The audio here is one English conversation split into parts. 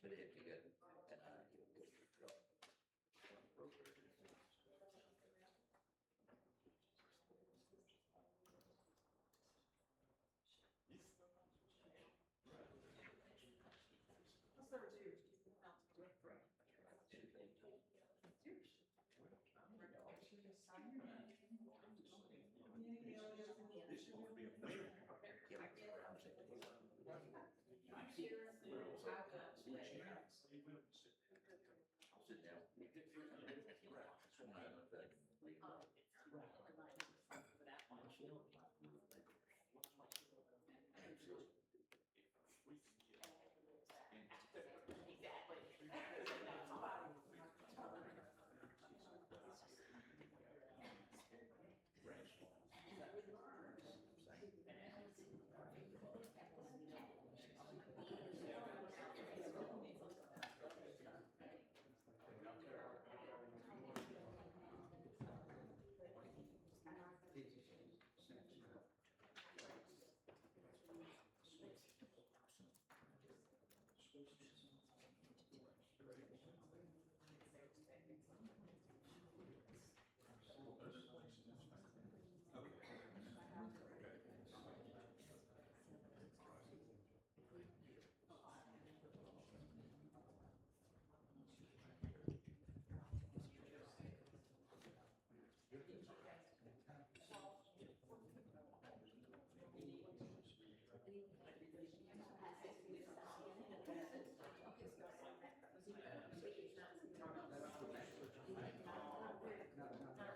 But if you go, What's number two? sit down.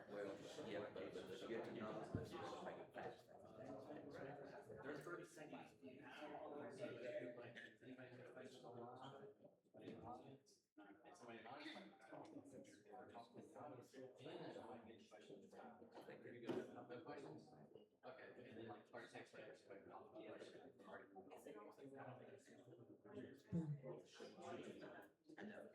Well, yeah, but you get to know, let's just make it fast. There's 30 seconds. Okay, and then like 30 seconds later. I know.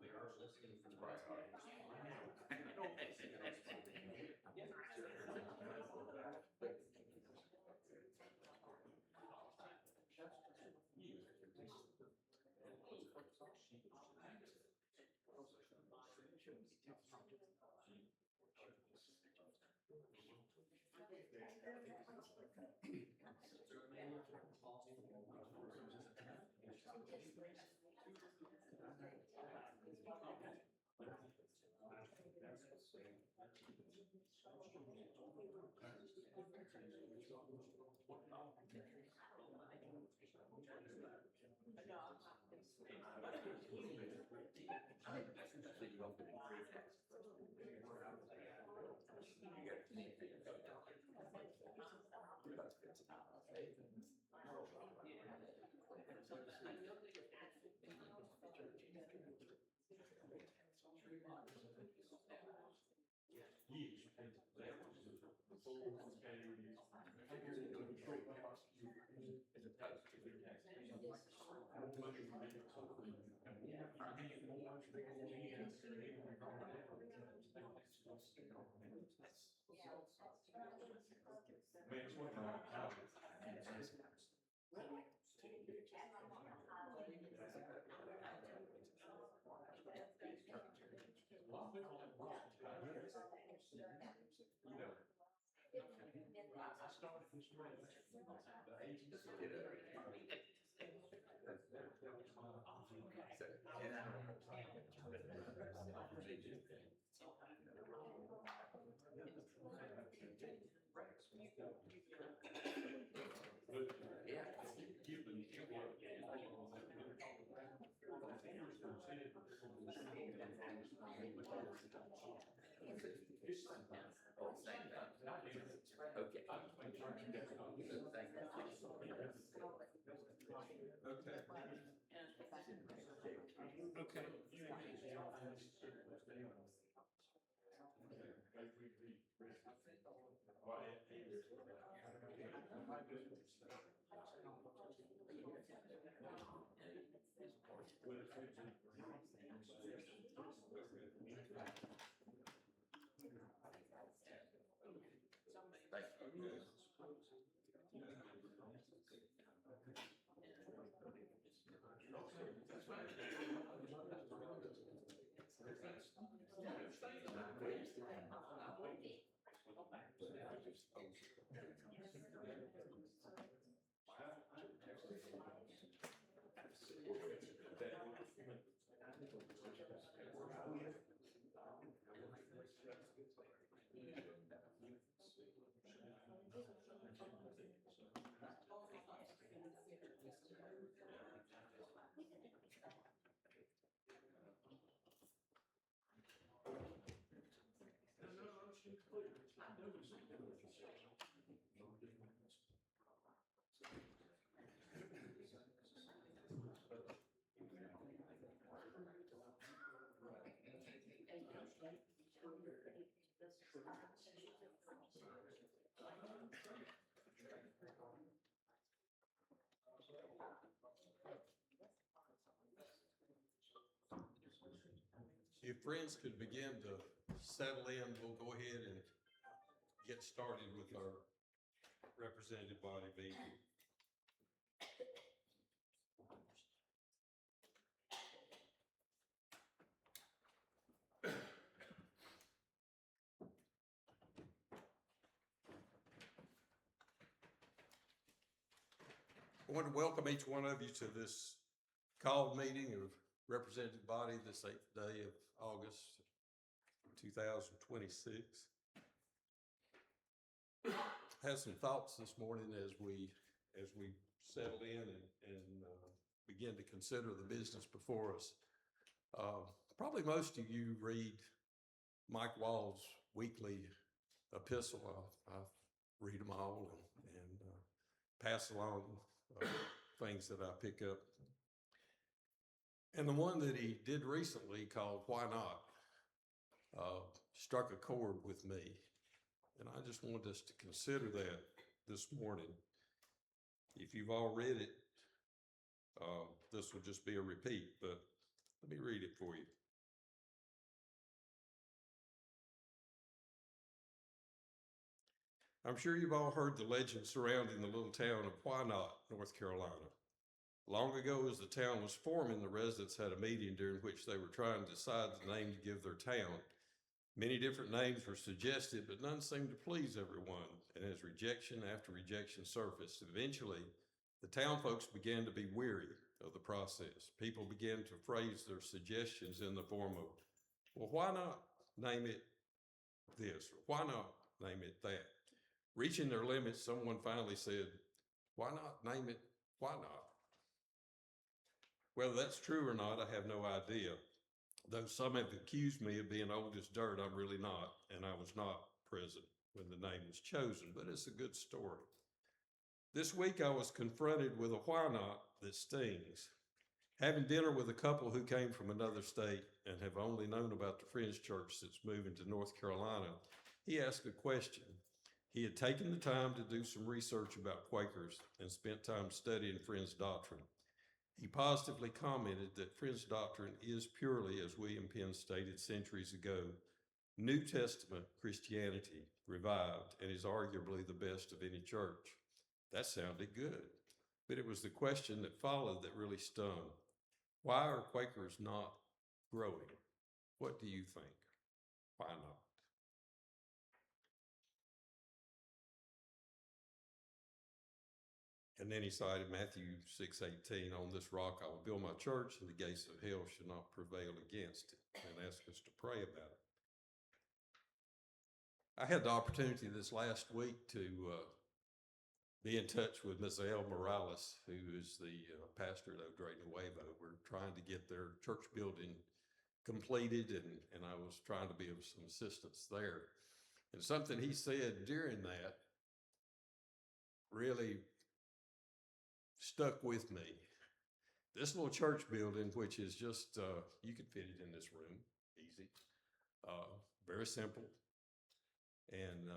We are listening for the right. So you open it. Okay. If friends could begin to settle in, we'll go ahead and get started with our representative body meeting. I want to welcome each one of you to this called meeting of representative body this 8th day of August 2026. I had some thoughts this morning as we settle in and begin to consider the business before us. Probably most of you read Mike Wall's weekly epistle. I read them all and pass along things that I pick up. And the one that he did recently called Why Not struck a chord with me. And I just wanted us to consider that this morning. If you've all read it, this will just be a repeat, but let me read it for you. I'm sure you've all heard the legend surrounding the little town of Why Not, North Carolina. Long ago, as the town was forming, the residents had a meeting during which they were trying to decide the name to give their town. Many different names were suggested, but none seemed to please everyone, and as rejection after rejection surfaced, eventually the town folks began to be weary of the process. People began to phrase their suggestions in the form of, well, why not name it this, or why not name it that? Reaching their limits, someone finally said, why not name it Why Not? Whether that's true or not, I have no idea. Though some have accused me of being old as dirt, I'm really not, and I was not present when the name was chosen, but it's a good story. This week I was confronted with a why not that stings. Having dinner with a couple who came from another state and have only known about the Friends Church since moving to North Carolina, he asked a question. He had taken the time to do some research about Quakers and spent time studying Friends doctrine. He positively commented that Friends doctrine is purely, as William Penn stated centuries ago, New Testament Christianity revived, and is arguably the best of any church. That sounded good, but it was the question that followed that really stung. Why are Quakers not growing? What do you think? Why not? And then he cited Matthew 6:18, on this rock I will build my church, and the gates of hell shall not prevail against it, and asked us to pray about it. I had the opportunity this last week to be in touch with Ms. El Morales, who is the pastor at Odre Nuevo. We're trying to get their church building completed, and I was trying to be of some assistance there. And something he said during that really stuck with me. This little church building, which is just, you could fit it in this room, easy, very simple. And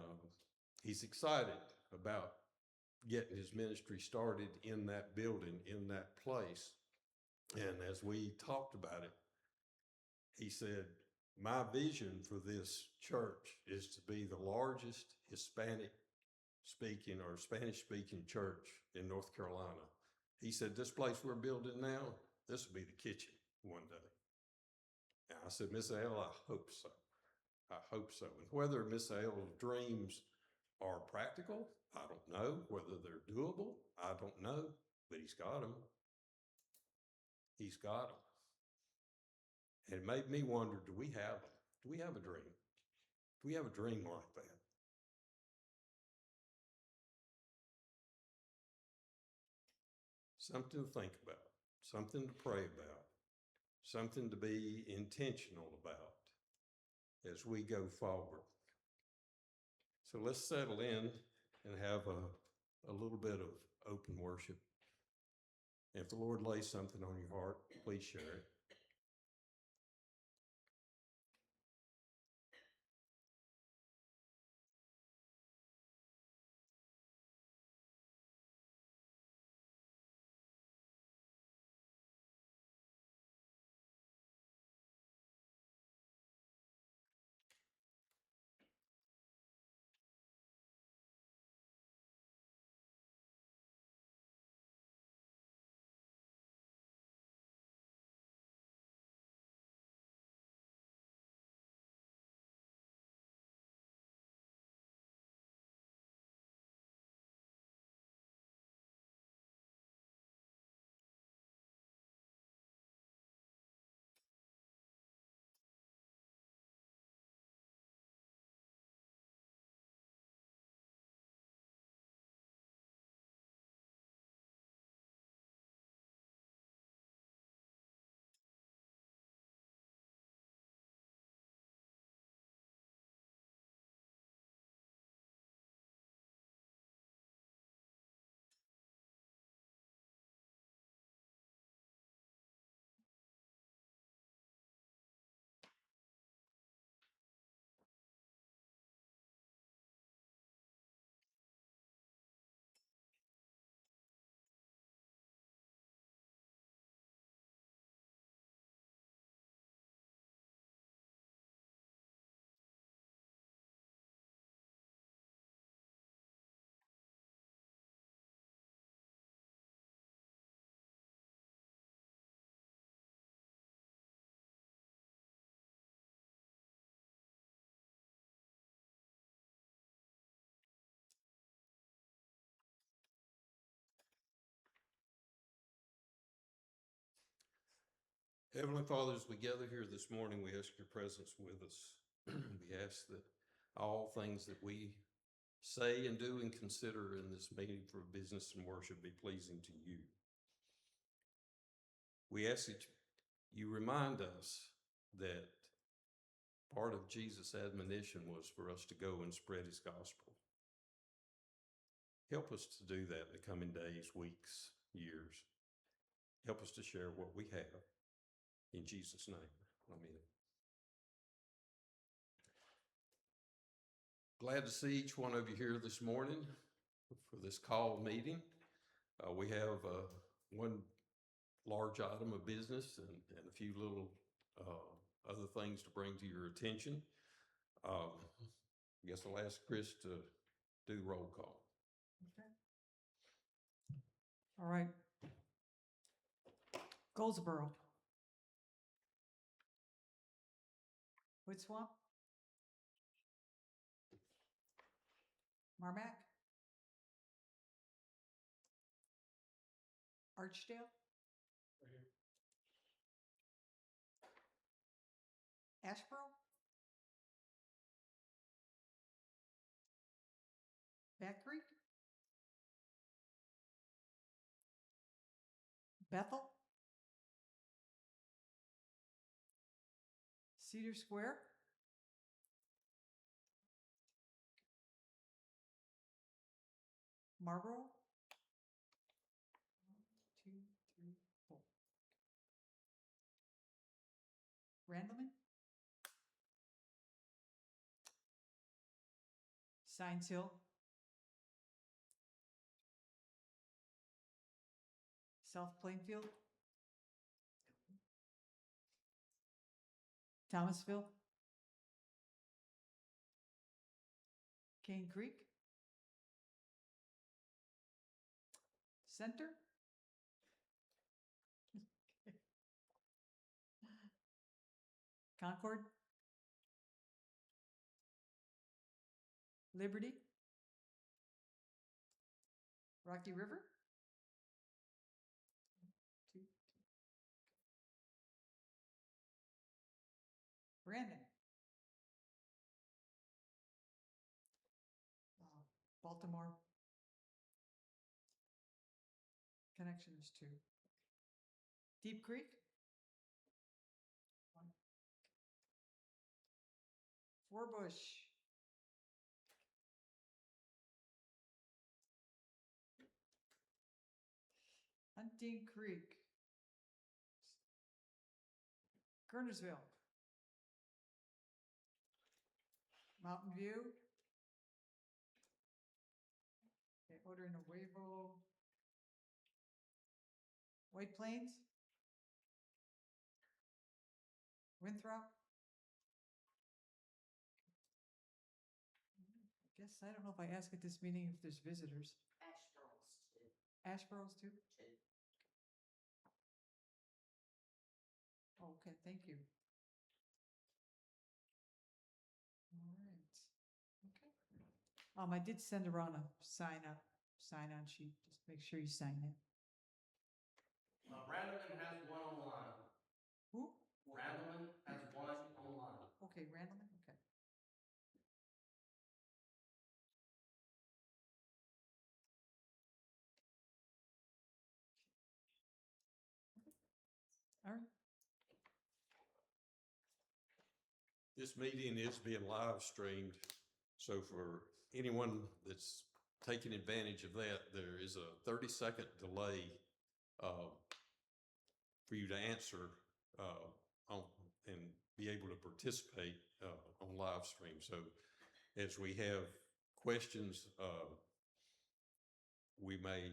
he's excited about getting his ministry started in that building, in that place. And as we talked about it, he said, my vision for this church is to be the largest Hispanic speaking or Spanish speaking church in North Carolina. He said, this place we're building now, this will be the kitchen one day. And I said, Miss L, I hope so. I hope so. And whether Miss L's dreams are practical, I don't know. Whether they're doable, I don't know. But he's got them. He's got them. And it made me wonder, do we have them? Do we have a dream? Do we have a dream like that? Something to think about, something to pray about, something to be intentional about as we go forward. So let's settle in and have a little bit of open worship. If the Lord lays something on your heart, please share it. Heavenly Father, as we gather here this morning, we ask your presence with us. We ask that all things that we say and do and consider in this meeting for business and worship be pleasing to you. We ask that you remind us that part of Jesus' admonition was for us to go and spread his gospel. Help us to do that in the coming days, weeks, years. Help us to share what we have. In Jesus' name, amen. Glad to see each one of you here this morning for this call meeting. We have one large item of business and a few little other things to bring to your attention. I guess I'll ask Chris to do roll call. Okay. All right. Goldsboro. Wood Swamp. Marmac. Archdale. Ashboro. Back Creek. Bethel. Cedar Square. Marlboro. 1, 2, 3, 4. Randleman. Science Hill. South Plainfield. Thomasville. Cane Creek. Center. Concord. Liberty. Rocky River. Two. Brandon. Baltimore. Connection is 2. Deep Creek. 1. Forbush. Hunting Creek. Kernersville. Mountain View. Okay, order in Nuevo. White Plains. Winthrop. I guess, I don't know if I ask at this meeting if there's visitors. Asheboro's too? Oh, okay, thank you. All right, okay. I did send around a sign-on sheet. Just make sure you sign that. Randleman has one online. Who? Randleman has one online. Okay, Randleman, okay. All right. This meeting is being live streamed, so for anyone that's taking advantage of that, there is a 30-second delay for you to answer and be able to participate on live stream. So as we have questions, we may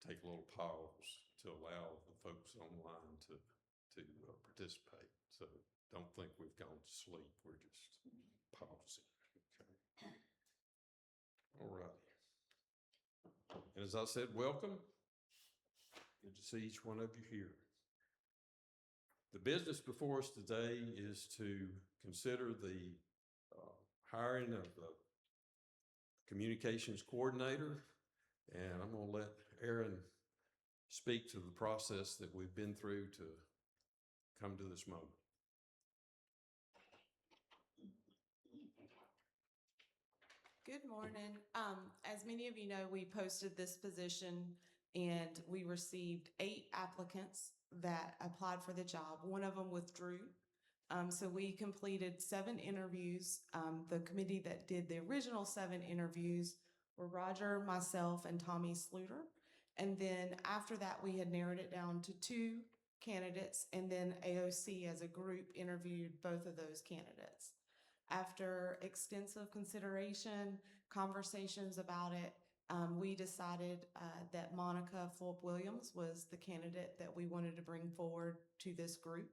take a little pause to allow the folks online to participate. So don't think we've gone to sleep. We're just pausing. Okay. All right. And as I said, welcome. Good to see each one of you here. The business before us today is to consider the hiring of the communications coordinator. And I'm going to let Aaron speak to the process that we've been through to come to this moment. Good morning. As many of you know, we posted this position and we received 8 applicants that applied for the job. One of them withdrew. So we completed 7 interviews. The committee that did the original 7 interviews were Roger, myself, and Tommy Sluter. And then after that, we had narrowed it down to 2 candidates, and then AOC as a group interviewed both of those candidates. After extensive consideration, conversations about it, we decided that Monica Fulp-Williams was the candidate that we wanted to bring forward to this group.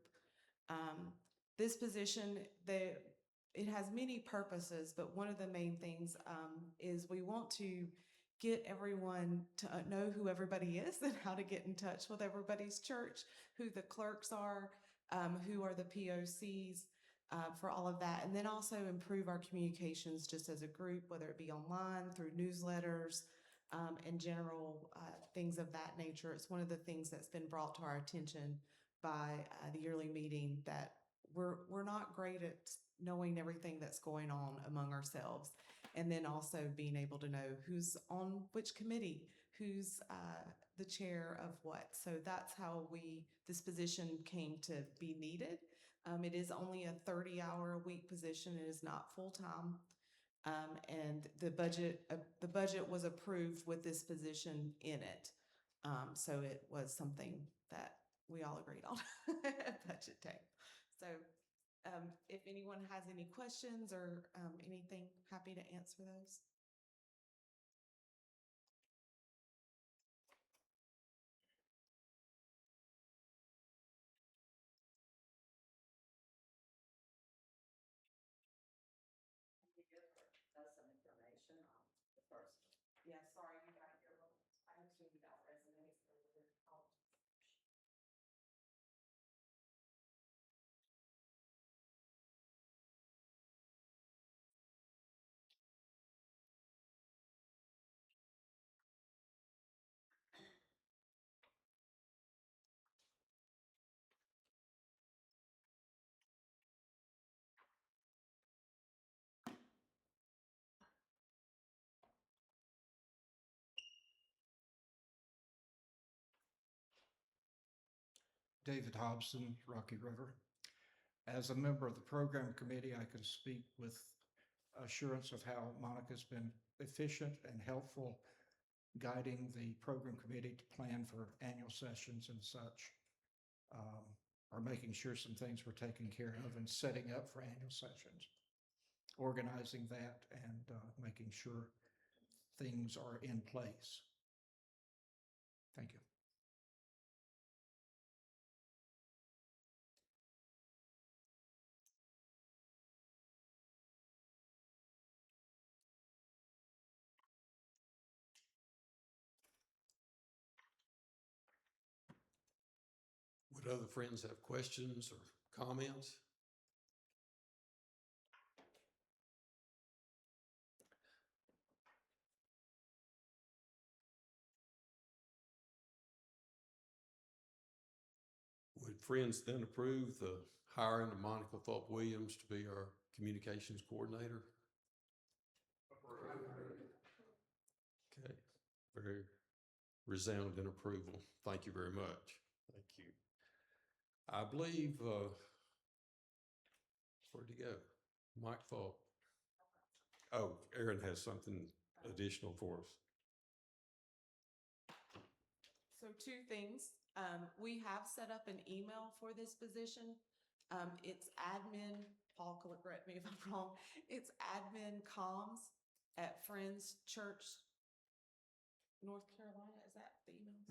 This position, it has many purposes, but one of the main things is we want to get everyone to know who everybody is and how to get in touch with everybody's church, who the clerks are, who are the POCs, for all of that. And then also improve our communications just as a group, whether it be online, through newsletters, and general things of that nature. It's one of the things that's been brought to our attention by the yearly meeting that we're not great at knowing everything that's going on among ourselves. And then also being able to know who's on which committee, who's the chair of what. So that's how this position came to be needed. It is only a 30-hour-a-week position. It is not full-time. And the budget was approved with this position in it. So it was something that we all agreed on at budget time. So if anyone has any questions or anything, happy to answer those. Yeah, sorry, you got your, I assumed you got resumes. David Hobson, Rocky River. As a member of the program committee, I can speak with assurance of how Monica's been efficient and helpful guiding the program committee to plan for annual sessions and such, or making sure some things were taken care of and setting up for annual sessions, organizing that and making sure things are in place. Thank you. Would other friends have questions or comments? Would friends then approve the hiring of Monica Fulp Williams to be our communications coordinator? Okay, very resounding approval. Thank you very much. Thank you. I believe, where'd he go? Mike Fulp. Oh, Aaron has something additional for us. So two things. We have set up an email for this position. It's admin, Paul, correct me if I'm wrong. It's admincomms@Friends Church North Carolina. Is that the email?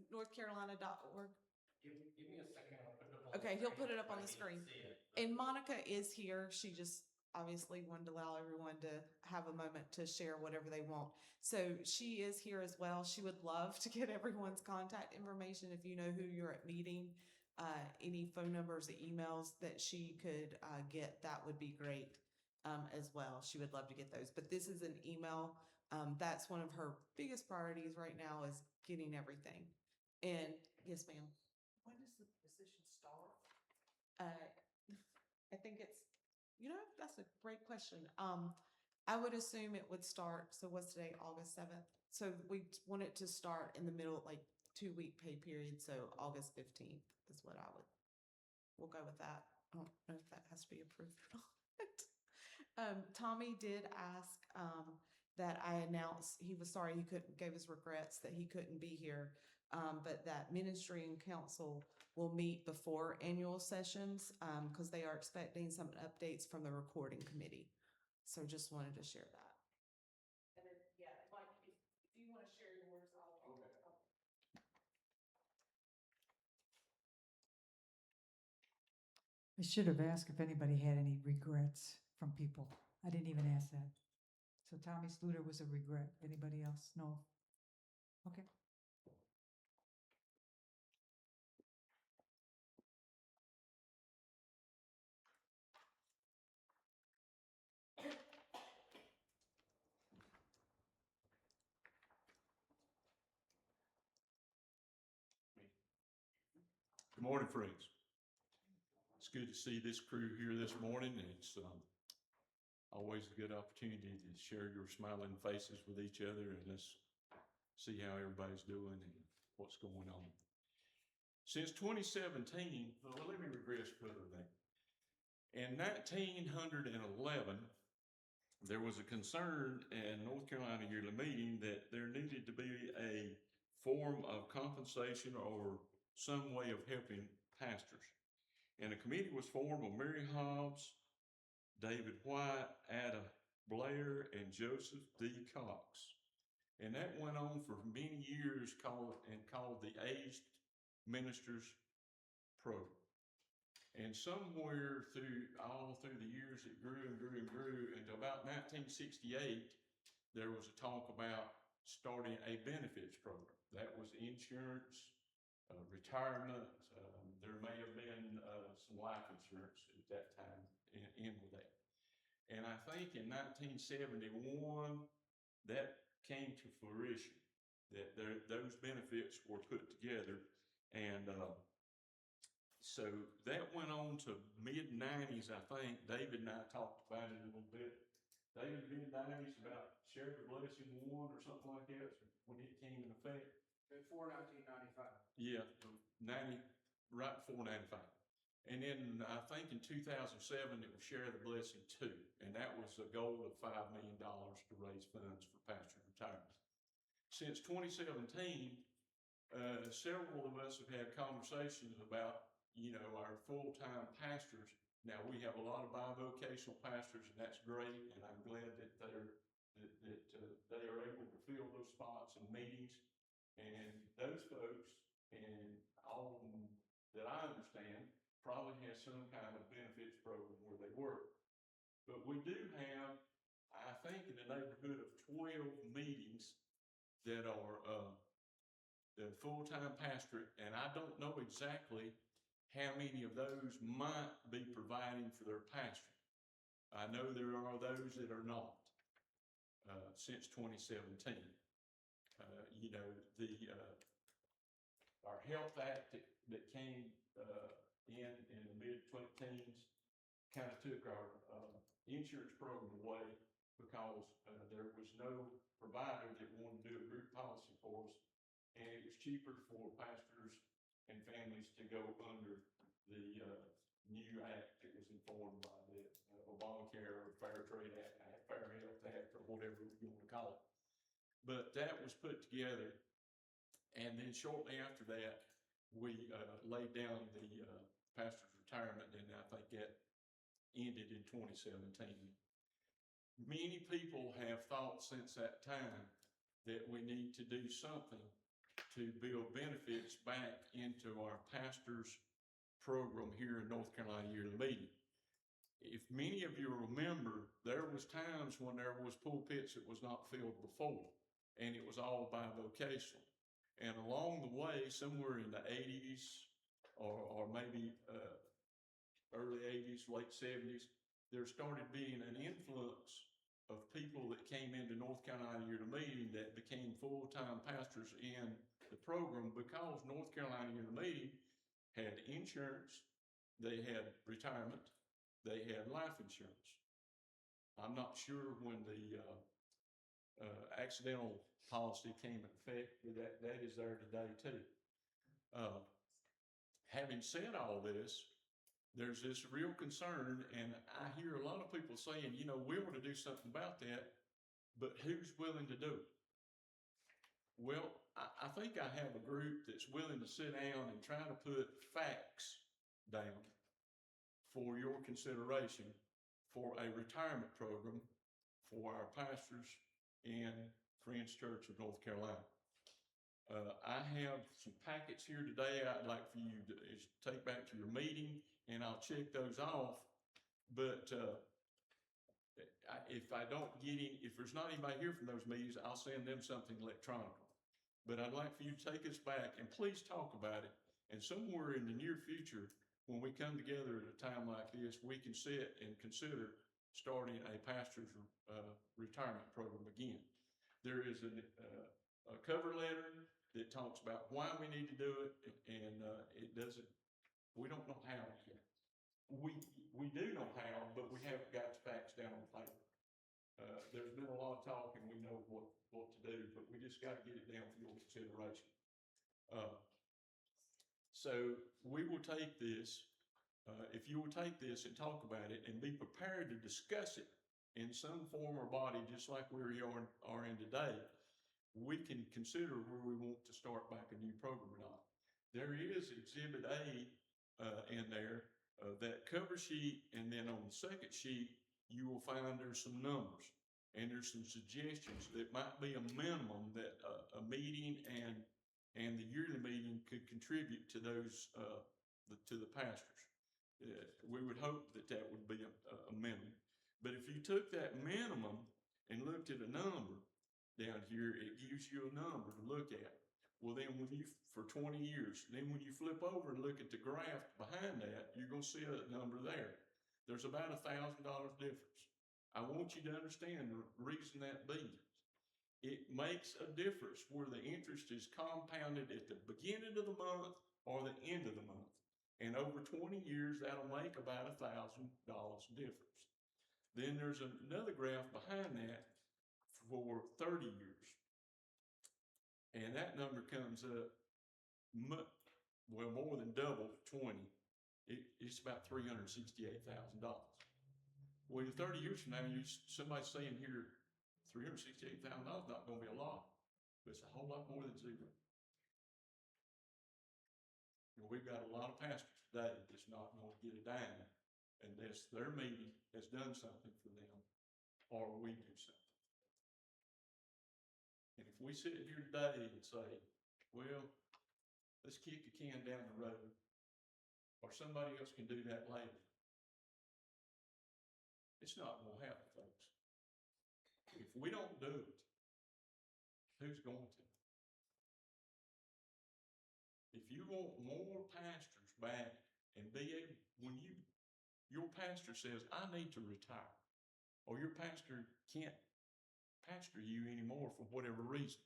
NorthCarolina.org. Give me a second, I'll put it up on the Okay, he'll screen. put it up on I the can't screen. see it. And Monica is here. She just obviously wanted to allow everyone to have a moment to share whatever they want. So she is here as well. She would love to get everyone's contact information. If you know who you're at meeting, any phone numbers, emails that she could get, that would be great as well. She would love to get those. But this is an email. That's one of her biggest priorities right now is getting everything. And yes, ma'am. When does the position start? I think it's, that's a great question. I would assume it would start, so what's today, August 7th? So we want it to start in the middle, like 2-week pay period, so August 15th is what we'll go with that. I don't know if that has to be approved or not. Tommy did ask that I announce, he was sorry he couldn't, gave his regrets that he couldn't be here, but that ministry and council will meet before annual sessions because they are expecting some updates from the recording committee. So just wanted to share that. And then, yeah, Mike, if you want to share yours, I should have asked if anybody had any regrets from people. I didn't even ask that. So Tommy Sluter was a regret. Anybody else? No? Okay. Good morning, friends. It's good to see this crew here this morning, and it's always a good opportunity to share your smiling faces with each other, and let's see how everybody's doing and what's going on. Since 2017, well, let me regress further then. In 1911, there was a concern in North Carolina yearly meeting that there needed to be a form of compensation or some way of helping pastors. And a committee was formed of Mary Hobbs, David White, Ada Blair, and Joseph D. Cox. And that went on for many years called the Aged Ministers Program. And somewhere all through the years it grew and grew and grew until about 1968, there was a talk about starting a benefits program. That was insurance, retirement, there may have been, some life insurance at that time in with that. And I think in 1971, that came to fruition, that those benefits were put together. And so that went on to mid-90s, I think. David and I talked about it a little bit. David, mid-90s, about Share the Blessing 1 or something like that, when it came in effect. Before 1995. Yeah, 90, right before 95. And then I think in 2007, it was Share the Blessing 2, and that was a goal of $5 million to raise funds for pastor retirement. Since 2017, several of us have had conversations about, our full-time pastors. Now, we have a lot of bivocational pastors, and that's great, and I'm glad that they are able to fill those spots and meetings. And those folks, and all of them that I understand, probably has some kind of benefits program where they work. But we do have, I think, in the neighborhood of 12 meetings that are the full-time pastorate, and I don't know exactly how many of those might be providing for their pastor. I know there are those that are not, since 2017. Our Health Act that came in the mid-teens kind of took our insurance program away because there was no provider that wanted to do a group policy for us, and it was cheaper for pastors and families to go under the new act that was informed by the Obamacare or Fair Trade Act, Fair Health Act, or whatever you want to call it. But that was put together, and then shortly after that, we laid down the pastor's retirement, and I think that ended in 2017. Many people have thought since that time that we need to do something to build benefits back into our pastors' program here in North Carolina Yearly Meeting. If many of you remember, there was times when there was pulpits that was not filled before, and it was all bivocational. And along the way, somewhere in the 80s or maybe early 80s, late 70s, there started being an influx of people that came into North Carolina Yearly Meeting that became full-time pastors in the program because North Carolina Yearly Meeting had insurance, they had retirement, they had life insurance. I'm not sure when the accidental policy came in effect, but that is there today too. Having said all this, there's this real concern, and I hear a lot of people saying, we want to do something about that, but who's willing to do it? Well, I think I have a group that's willing to sit down and try to put facts down for your consideration for a retirement program for our pastors in Friends Church of North Carolina. I have some packets here today I'd like for you to take back to your meeting, and I'll check those off. But if I don't get if there's not anybody here from those meetings, I'll send them something electronically. But I'd like for you to take us back and please talk about it. And somewhere in the near future, when we come together at a time like this, we can sit and consider starting a pastor's retirement program again. There is a cover letter that talks about why we need to do it, and we don't know how yet. We do know how, but we haven't got the facts down on paper. There's been a lot of talk, and we know what to do, but we just got to get it down for your consideration. So we will take this, if you will take this and talk about it and be prepared to discuss it in some form or body, just like we are in today, we can consider where we want to start back a new program or not. There is Exhibit A in there, that cover sheet, and then on the second sheet, you will find there's some numbers, and there's some suggestions that might be a minimum that a meeting and the yearly meeting could contribute to those, to the pastors. We would hope that would be a minimum. But if you took that minimum and looked at a number, down here, it gives you a number to look at. Well, then when you, for 20 years, then when you flip over and look at the graph behind that, you're gonna see a number there. There's about $1,000 difference. I want you to understand the reason that be. It makes a difference where the interest is compounded at the beginning of the month or the end of the month. And over 20 years, that'll make about $1,000 difference. Then there's another graph behind that for 30 years. And that number comes up well, more than double 20. It's about $368,000. Well, 30 years from now, somebody's saying here, $368,000 not going to be a lot, but it's a whole lot more than zero. And we've got a lot of pastors today that's not going to get a dime unless their meeting has done something for them or we do something. And if we sit here today and say, well, let's kick the can down the road, or somebody else can do that later, it's not going to happen, folks. If we don't do it, who's going to? If you want more pastors back and be able, when your pastor says, I need to retire, or your pastor can't pastor you anymore for whatever reason,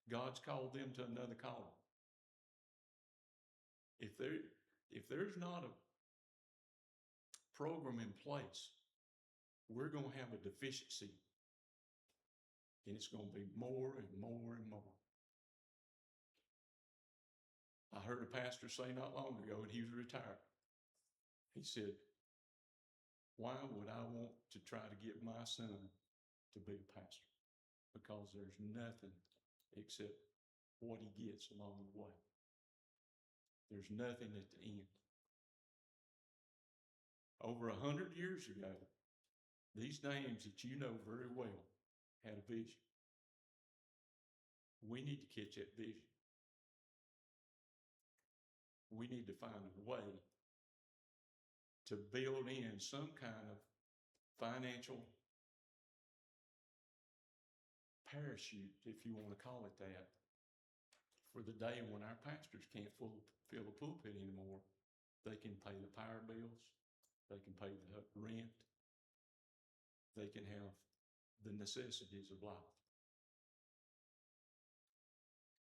God's called them to another calling. If there's not a program in place, we're going to have a deficiency, and it's going to be more and more and more. I heard a pastor say not long ago, and he was retired. He said, why would I want to try to get my son to be a pastor? Because there's nothing except what he gets along the way. There's nothing at the end. Over 100 years ago, these names that you know very well had a vision. We need to catch that vision. We need to find a way to build in some kind of financial parachute, if you want to call it that, for the day when our pastors can't fill the pulpit anymore. They can pay the power bills, they can pay the rent, they can have the necessities of life.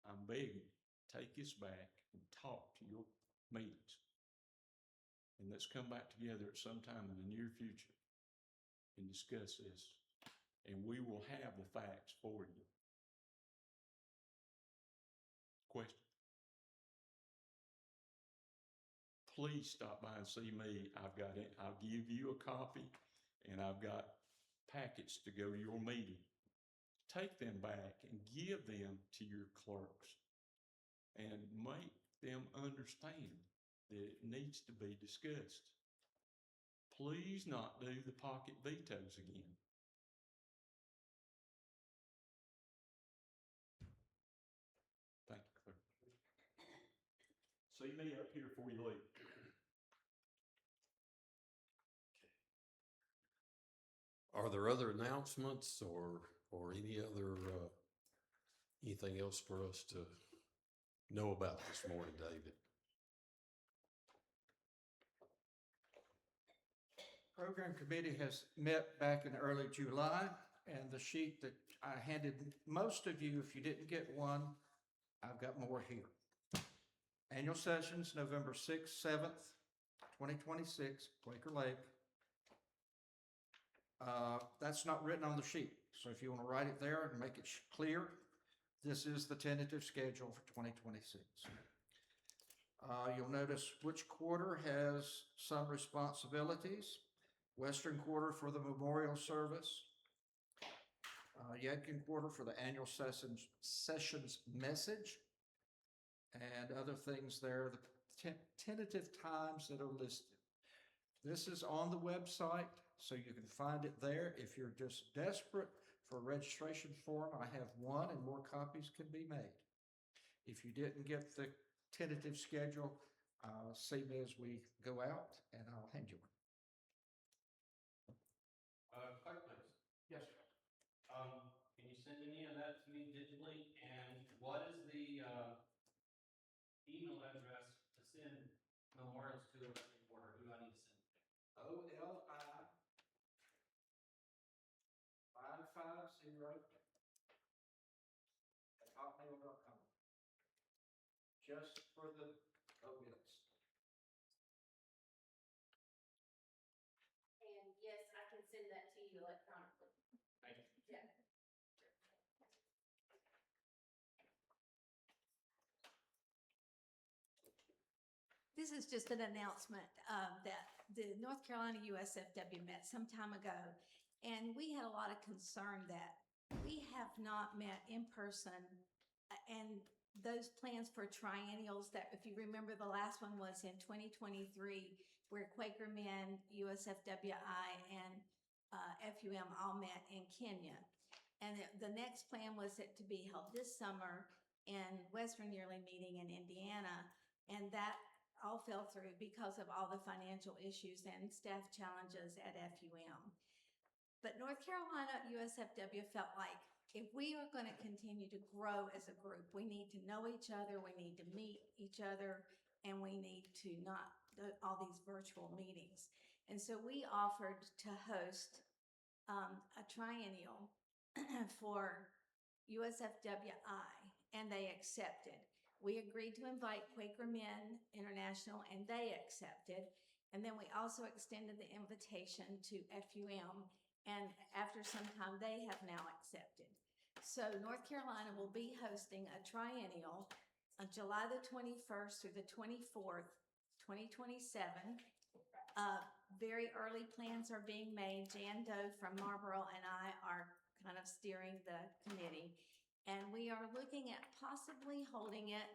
I'm begging, take this back and talk to your meetings. And let's come back together at some time in the near future and discuss this. And we will have the facts for you. Question? Please stop by and see me. I'll give you a copy, and I've got packets to go to your meeting. Take them back and give them to your clerks and make them understand that it needs to be discussed. Please not do the pocket vetoes again. Thank you, clerk. See me up here before you leave. Are there other announcements or any other, anything else for us to know about this morning, David? Program committee has met back in early July, and the sheet that I handed most of you, if you didn't get one, I've got more here. Annual sessions, November 6th, 7th, 2026, Quaker Lake. That's not written on the sheet, so if you want to write it there and make it clear, this is the tentative schedule for 2026. You'll notice which quarter has some responsibilities. Western quarter for the memorial service. Yadkin quarter for the annual sessions message. And other things there, the tentative times that are listed. This is on the website, so you can find it there. If you're just desperate for a registration form, I have one, and more copies can be made. If you didn't get the tentative schedule, see me as we go out, and I'll hand you one. Clerk, please. Yes. Can you send any of that to me What is the, email address to send memorials to a wrestling reporter? Who do I need to send? OLI550@hotmail.com. Just for the events. And yes, I can send that to you electronically. Thank you. Yeah. This is just an announcement that the North Carolina USFW met some time ago, and we had a lot of concern that we have not met in person, and those plans for triennials that, if you remember, the last one was in 2023, where Quaker Men, USFWI, and FUM all met in Kenya. And the next plan was it to be held this summer in Western Yearly Meeting in Indiana, and that all fell through because of all the financial issues and staff challenges at FUM. But North Carolina USFW felt like if we are going to continue to grow as a group, we need to know each other, we need to meet each other, and we need to not do all these virtual meetings. And so we offered to host a triennial for USFWI, and they accepted. We agreed to invite Quaker Men International, and they accepted. And then we also extended the invitation to FUM, and after some time, they have now accepted. So North Carolina will be hosting a triennial on July the 21st through the 24th, 2027. Very early plans are being made. Jan Doe from Marlboro and I are kind of steering the committee. And we are looking at possibly holding it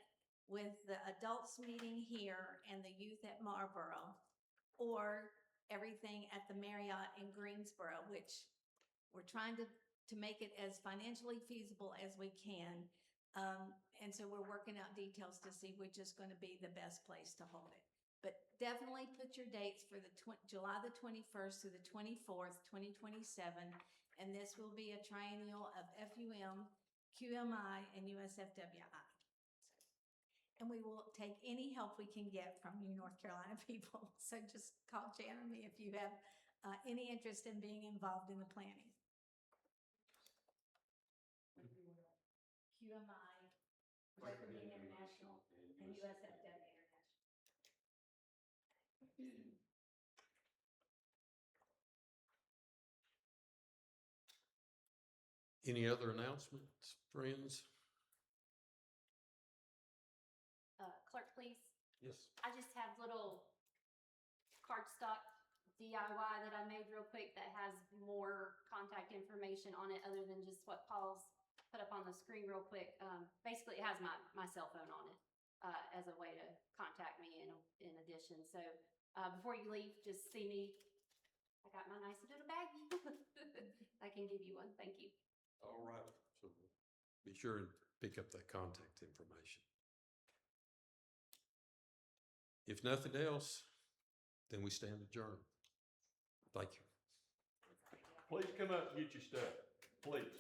with the adults meeting here and the youth at Marlboro, or everything at the Marriott in Greensboro, which we're trying to make it as financially feasible as we can. And so we're working out details to see which is going to be the best place to hold it. But definitely put your dates for the July the 21st through the 24th, 2027. And this will be a triennial of FUM, QMI, and USFWI. And we will take any help we can get from you North Carolina people. So just call Jan or me if you have any interest in being involved in the planning. QMI, Quaker Men International, and USFW International. Any other announcements, friends? Clerk, please. Yes. I just have little cardstock DIY that I made real quick that has more contact information on it other than just what Paul's put up on the screen real quick. Basically, it has my cell phone on it as a way to contact me in addition. So before you leave, just see me. I got my nice little baggie. I can give you one. Thank you. All right. So be sure and pick up that contact information. If nothing else, then we stand adjourned. Thank you. Please come up and get your stuff, please.